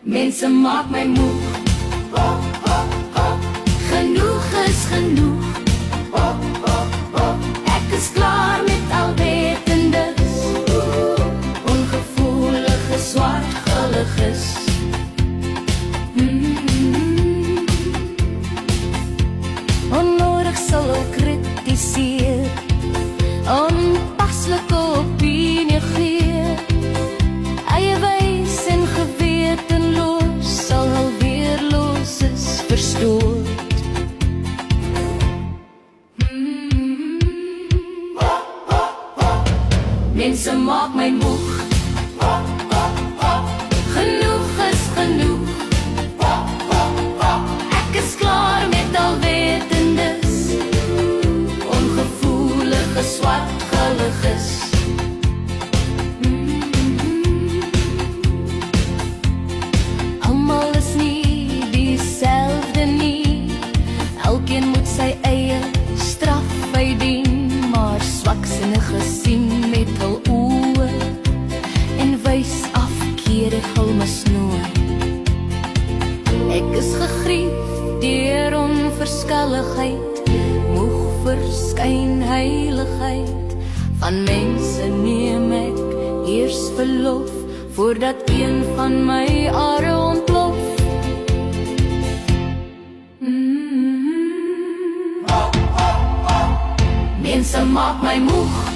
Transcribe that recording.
Mense maak my moeg. Genoeg is genoeg. Ek is klaar met alwetendes, ongevoelige swartgulliges. Onnodig sal hulle kritiseer, onpaslike opinie gee. Eiewees en gewetenloos sal al weerloses verstoord. Mense maak my moeg. Genoeg is genoeg. Ek is klaar met alwetendes, ongevoelige swartgulliges. Almal is nie dieselfde nie. Elkeen moet sy eie straf uitdien, maar swaksinnig gesien met hul oë en wys afkeerig hul misnooi. Ek is gegrief deur onverskilligheid, moeg vir skynheiligheid. Van mense neem ek eers verlof, voordat een van my are ontplof. Mense maak my moeg.